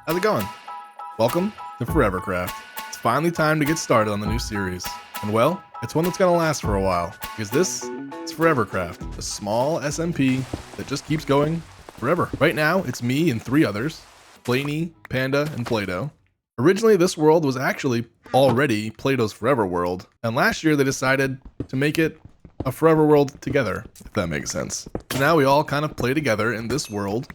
How's it going? Welcome to ForeverCraft. It's finally time to get started on the new series. And well, it's one that's gonna last for a while, because this is ForeverCraft, a small SMP that just keeps going forever. Right now, it's me and 3 others, Blaney, Panda, and Play-Doh. Originally, this world was actually already Play-Doh's Forever world, and last year they decided to make it a Forever world together, if that makes sense. So now we all kind of play together in this world,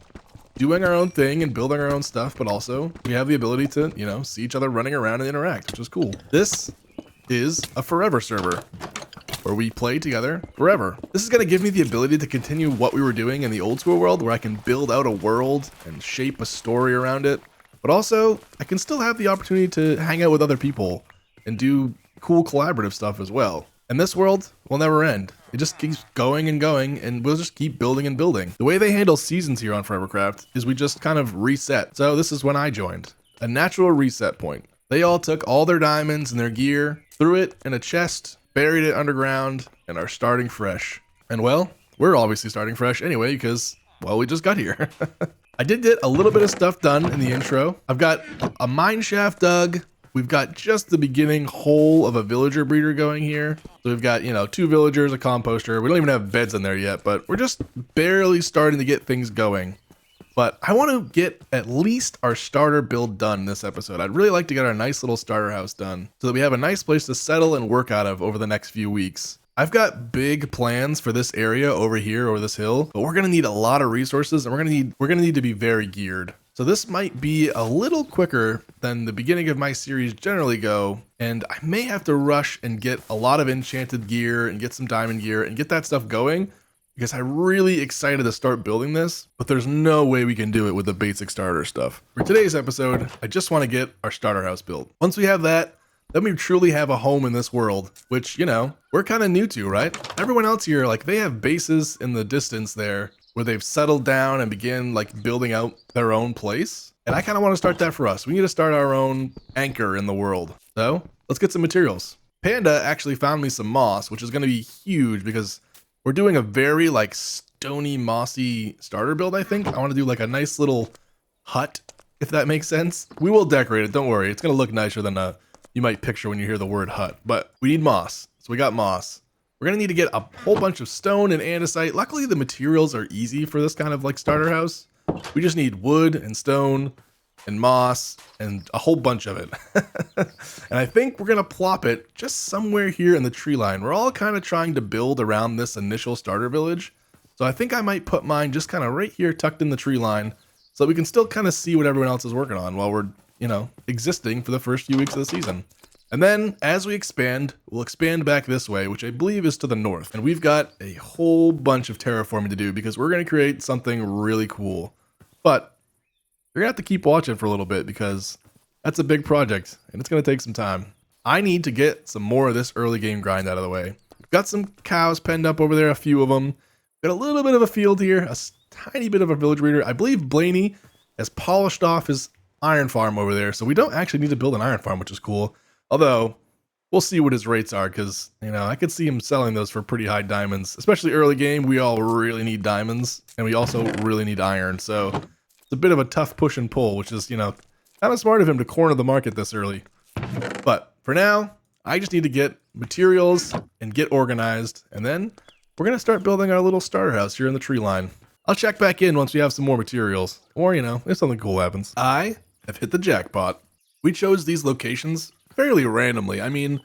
doing our own thing and building our own stuff, but also we have the ability to, see each other running around and interact, which is cool. This is a Forever server, where we play together forever. This is going to give me the ability to continue what we were doing in the old school world, where I can build out a world and shape a story around it, but also I can still have the opportunity to hang out with other people and do cool collaborative stuff as well. And this world will never end. It just keeps going and going, and we'll just keep building and building. The way they handle seasons here on ForeverCraft is we just kind of reset. So this is when I joined. A natural reset point. They all took all their diamonds and their gear, threw it in a chest, buried it underground, and are starting fresh. And well, we're obviously starting fresh anyway because, well, we just got here. I did get a little bit of stuff done in the intro. I've got a mine shaft dug. We've got just the beginning hole of a villager breeder going here. So we've got, 2 villagers, a composter. We don't even have beds in there yet, but we're just barely starting to get things going. But I want to get at least our starter build done this episode. I'd really like to get our nice little starter house done so that we have a nice place to settle and work out of over the next few weeks. I've got big plans for this area over here, over this hill, but we're going to need a lot of resources, and we're going to need to be very geared. So this might be a little quicker than the beginning of my series generally go, and I may have to rush and get a lot of enchanted gear and get some diamond gear and get that stuff going, because I'm really excited to start building this, but there's no way we can do it with the basic starter stuff. For today's episode, I just want to get our starter house built. Once we have that, then we truly have a home in this world, which, we're kind of new to, right? Everyone else here, they have bases in the distance there where they've settled down and begin building out their own place. And I kind of want to start that for us. We need to start our own anchor in the world. So let's get some materials. Panda actually found me some moss, which is going to be huge because we're doing a very stony, mossy starter build, I think. I want to do a nice little hut, if that makes sense. We will decorate it, don't worry. It's going to look nicer than you might picture when you hear the word hut. But we need moss, so we got moss. We're going to need to get a whole bunch of stone and andesite. Luckily, the materials are easy for this kind of starter house. We just need wood and stone and moss and a whole bunch of it. And I think we're going to plop it just somewhere here in the tree line. We're all kind of trying to build around this initial starter village. So I think I might put mine just kind of right here tucked in the tree line so that we can still kind of see what everyone else is working on while we're, existing for the first few weeks of the season. And then, as we expand, we'll expand back this way, which I believe is to the north. And we've got a whole bunch of terraforming to do because we're going to create something really cool. But you're going to have to keep watching for a little bit because that's a big project, and it's going to take some time. I need to get some more of this early game grind out of the way. Got some cows penned up over there, a few of them. Got a little bit of a field here, a tiny bit of a village breeder. I believe Blaney has polished off his iron farm over there, so we don't actually need to build an iron farm, which is cool. Although, we'll see what his rates are, because, I could see him selling those for pretty high diamonds. Especially early game, we all really need diamonds, and we also really need iron, so it's a bit of a tough push and pull, which is, kind of smart of him to corner the market this early. But, for now, I just need to get materials and get organized, and then we're going to start building our little starter house here in the tree line. I'll check back in once we have some more materials, or, if something cool happens. I have hit the jackpot. We chose these locations fairly randomly. I mean,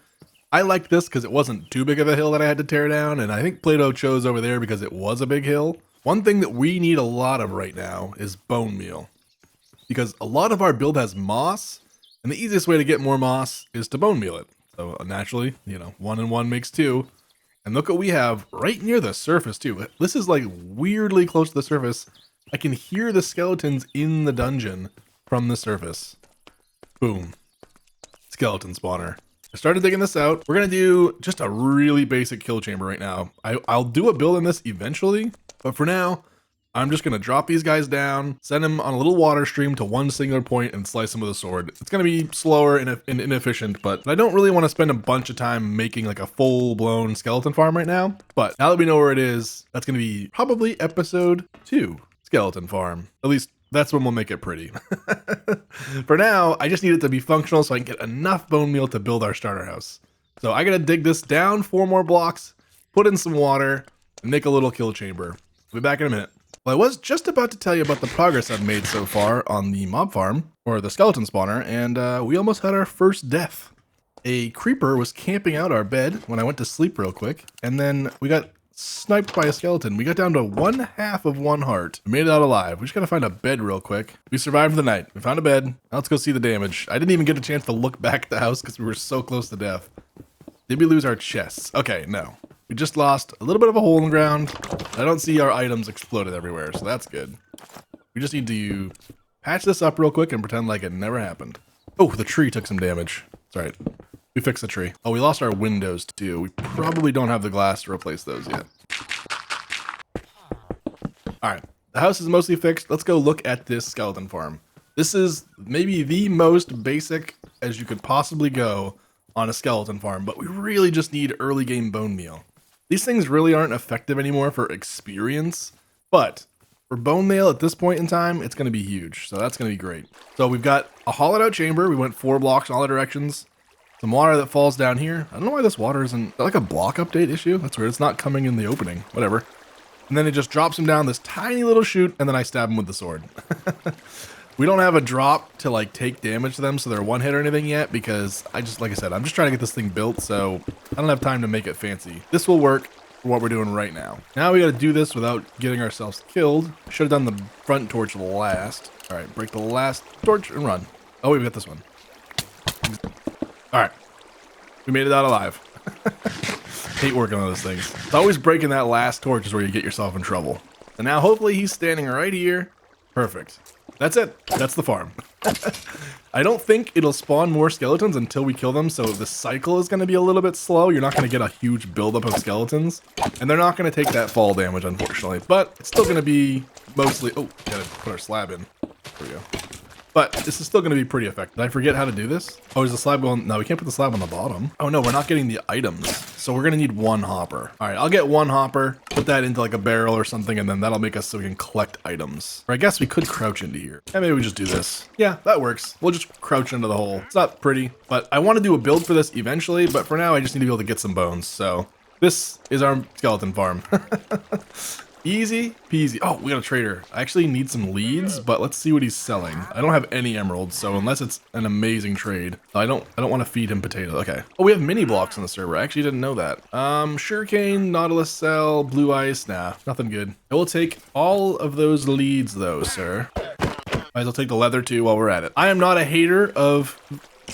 I liked this because it wasn't too big of a hill that I had to tear down, and I think Play-Doh chose over there because it was a big hill. One thing that we need a lot of right now is bone meal, because a lot of our build has moss, and the easiest way to get more moss is to bone meal it. So naturally, 1 and 1 makes 2. And look what we have right near the surface too. This is weirdly close to the surface. I can hear the skeletons in the dungeon from the surface. Boom. Skeleton spawner. I started digging this out. We're going to do just a really basic kill chamber right now. I'll do a build in this eventually, but for now, I'm just going to drop these guys down, send them on a little water stream to one singular point, and slice them with a sword. It's going to be slower and inefficient, but I don't really want to spend a bunch of time making a full-blown skeleton farm right now. But now that we know where it is, that's going to be probably episode 2. Skeleton farm. At least That's when we'll make it pretty. For now, I just need it to be functional so I can get enough bone meal to build our starter house. So I gotta dig this down 4 more blocks, put in some water, and make a little kill chamber. We'll be back in a minute. Well, I was just about to tell you about the progress I've made so far on the mob farm, or the skeleton spawner, and we almost had our first death. A creeper was camping out our bed when I went to sleep real quick, and then we got sniped by a skeleton. We got down to 1/2 of 1 heart. We made it out alive. We just gotta find a bed real quick. We survived the night. We found a bed. Now let's go see the damage. I didn't even get a chance to look back at the house because we were so close to death. Did we lose our chests? Okay, no. We just lost a little bit of a hole in the ground. I don't see our items exploded everywhere, so that's good. We just need to patch this up real quick and pretend like it never happened. Oh, the tree took some damage. That's right. We fixed the tree. Oh, we lost our windows too. We probably don't have the glass to replace those yet. All right, the house is mostly fixed. Let's go look at this skeleton farm. This is maybe the most basic as you could possibly go on a skeleton farm, but we really just need early game bone meal. These things really aren't effective anymore for experience, but for bone meal at this point in time, it's going to be huge. So that's going to be great. So we've got a hollowed out chamber. We went 4 blocks in all the directions. Some water that falls down here. I don't know why this water isn't like a block update issue. That's weird. It's not coming in the opening. Whatever. And then it just drops him down this tiny little chute, and then I stab him with the sword. We don't have a drop to like take damage to them so they're one hit or anything yet because like I said, I'm just trying to get this thing built, so I don't have time to make it fancy. This will work for what we're doing right now. Now we got to do this without getting ourselves killed. Should have done the front torch last. All right, break the last torch and run. Oh, wait, we got this one. All right, we made it out alive. Hate working on those things. It's always breaking that last torch is where you get yourself in trouble. And now hopefully he's standing right here. Perfect. That's it. That's the farm. I don't think it'll spawn more skeletons until we kill them, so the cycle is going to be a little bit slow. You're not going to get a huge buildup of skeletons, and they're not going to take that fall damage, unfortunately. But it's still going to be mostly... Oh, gotta put our slab in. There we go. But this is still going to be pretty effective. Did I forget how to do this? Oh, is the slab going? No, we can't put the slab on the bottom. Oh no, we're not getting the items. So we're going to need 1 hopper. All right, I'll get 1 hopper, put that into like a barrel or something, and then that'll make us so we can collect items. Or I guess we could crouch into here. Yeah, maybe we just do this. Yeah, that works. We'll just crouch into the hole. It's not pretty, but I want to do a build for this eventually, but for now I just need to be able to get some bones. So this is our skeleton farm. Easy peasy. Oh, we got a trader. I actually need some leads, but let's see what he's selling. I don't have any emeralds, so unless it's an amazing trade, I don't want to feed him potatoes. Okay. Oh, we have mini blocks on the server. I actually didn't know that. Sugarcane, nautilus cell, blue ice. Nah, nothing good. I will take all of those leads though, sir. Might as well take the leather too while we're at it. I am not a hater of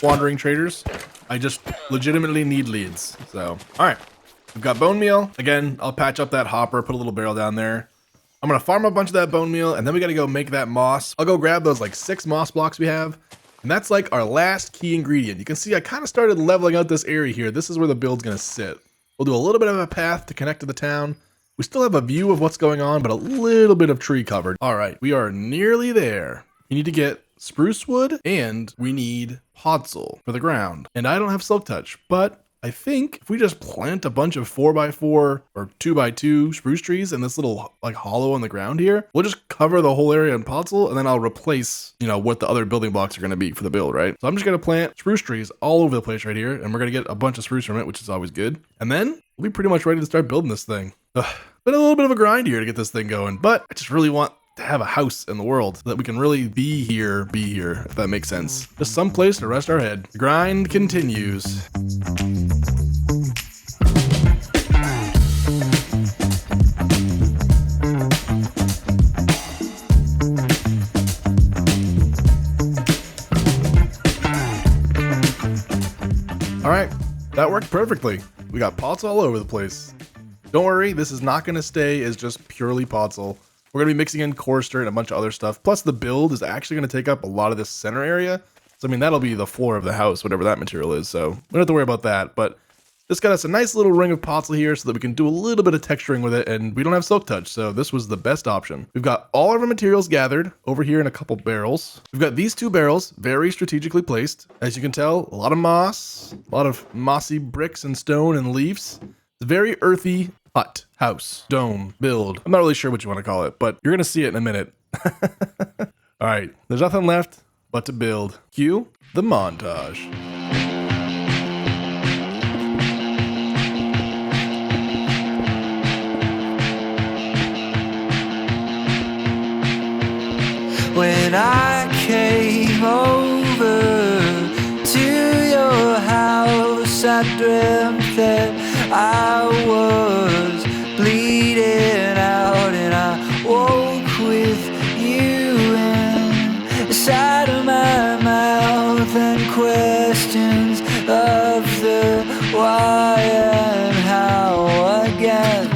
wandering traders. I just legitimately need leads. So, all right. We've got bone meal. Again, I'll patch up that hopper, put a little barrel down there. I'm going to farm a bunch of that bone meal, and then we got to go make that moss. I'll go grab those like 6 moss blocks we have, and that's like our last key ingredient. You can see I kind of started leveling out this area here. This is where the build's going to sit. We'll do a little bit of a path to connect to the town. We still have a view of what's going on, but a little bit of tree covered. All right, we are nearly there. You need to get spruce wood, and we need podzol for the ground. And I don't have silk touch, but I think if we just plant a bunch of 4x4 or 2x2 spruce trees in this little like hollow in the ground here, we'll just cover the whole area in podzol, and then I'll replace, you know, what the other building blocks are going to be for the build, right? So I'm just going to plant spruce trees all over the place right here, and we're going to get a bunch of spruce from it, which is always good. And then we'll be pretty much ready to start building this thing. Been a little bit of a grind here to get this thing going, but I just really want to have a house in the world so that we can really be here, if that makes sense. Just some place to rest our head. The grind continues. All right, that worked perfectly. We got pots all over the place. Don't worry, this is not going to stay as just purely podzol. We're going to be mixing in coarse dirt and a bunch of other stuff. Plus the build is actually going to take up a lot of this center area. So, I mean, that'll be the floor of the house, whatever that material is. So we don't have to worry about that. But this got us a nice little ring of podzol here so that we can do a little bit of texturing with it. And we don't have silk touch. So this was the best option. We've got all of our materials gathered over here in a couple barrels. We've got these 2 barrels very strategically placed. As you can tell, a lot of moss, a lot of mossy bricks and stone and leaves. It's very earthy. Hut, house, dome, build. I'm not really sure what you want to call it, but you're going to see it in a minute. Alright, there's nothing left but to build. Cue the montage. When I came over to your house, I dreamt that I was bleeding out, and I woke with you inside of my mouth, and questions of the why and how again.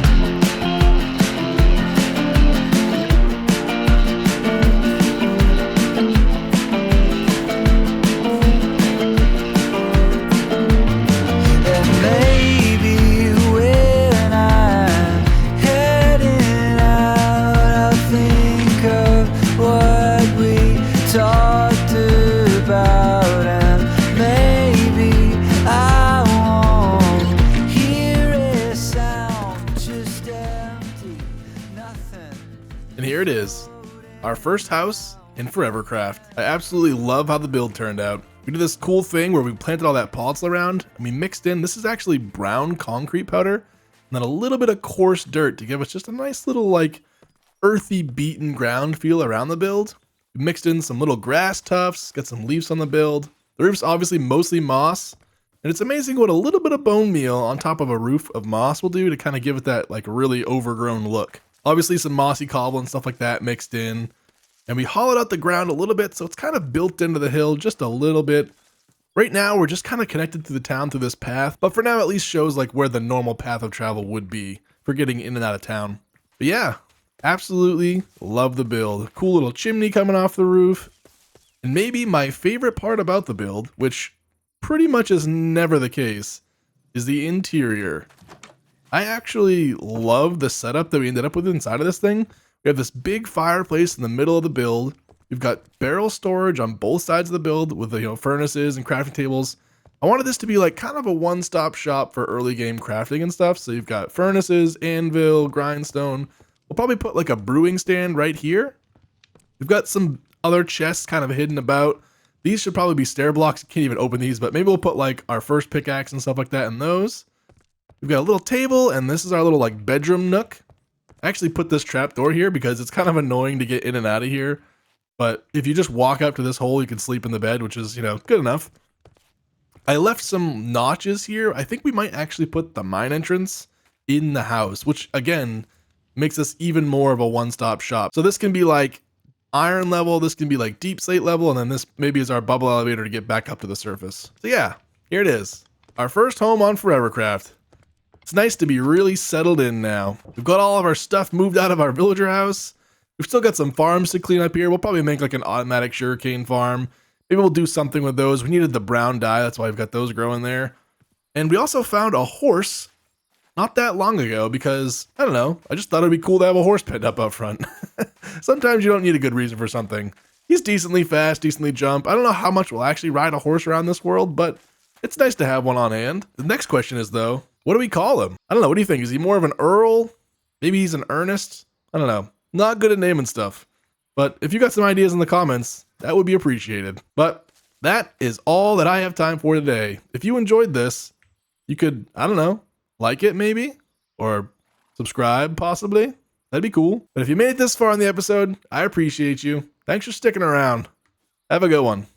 And here it is, our first house in ForeverCraft. I absolutely love how the build turned out. We did this cool thing where we planted all that podzol around, and we mixed in, this is actually brown concrete powder, and then a little bit of coarse dirt to give us just a nice little like earthy beaten ground feel around the build. We mixed in some little grass tufts, got some leaves on the build. The roof's obviously mostly moss, and it's amazing what a little bit of bone meal on top of a roof of moss will do to kind of give it that like really overgrown look. Obviously some mossy cobble and stuff like that mixed in. And we hollowed out the ground a little bit, so it's kind of built into the hill just a little bit. Right now, we're just kind of connected to the town through this path, but for now at least shows like where the normal path of travel would be for getting in and out of town. But yeah, absolutely love the build. Cool little chimney coming off the roof. And maybe my favorite part about the build, which pretty much is never the case, is the interior. I actually love the setup that we ended up with inside of this thing. We have this big fireplace in the middle of the build. We've got barrel storage on both sides of the build with the furnaces and crafting tables. I wanted this to be like kind of a one-stop shop for early game crafting and stuff. So you've got furnaces, anvil, grindstone. We'll probably put like a brewing stand right here. We've got some other chests kind of hidden about. These should probably be stair blocks. Can't even open these, but maybe we'll put like our first pickaxe and stuff like that in those. We've got a little table, and this is our little like bedroom nook. I actually put this trapdoor here because it's kind of annoying to get in and out of here. But if you just walk up to this hole, you can sleep in the bed, which is, you know, good enough. I left some notches here. I think we might actually put the mine entrance in the house, which again, makes this even more of a one-stop shop. So this can be like iron level, this can be like deep slate level, and then this maybe is our bubble elevator to get back up to the surface. So yeah, here it is. Our first home on ForeverCraft. It's nice to be really settled in now. We've got all of our stuff moved out of our villager house. We've still got some farms to clean up here. We'll probably make like an automatic sugarcane farm. Maybe we'll do something with those. We needed the brown dye, that's why we've got those growing there. And we also found a horse not that long ago because, I don't know, I just thought it'd be cool to have a horse penned up front. Sometimes you don't need a good reason for something. He's decently fast, decently jump. I don't know how much we'll actually ride a horse around this world, but it's nice to have one on hand. The next question is though, what do we call him? I don't know. What do you think? Is he more of an Earl? Maybe he's an Ernest? I don't know. Not good at naming stuff. But if you got some ideas in the comments, that would be appreciated. But that is all that I have time for today. If you enjoyed this, you could, I don't know, like it maybe? Or subscribe possibly? That'd be cool. But if you made it this far in the episode, I appreciate you. Thanks for sticking around. Have a good one.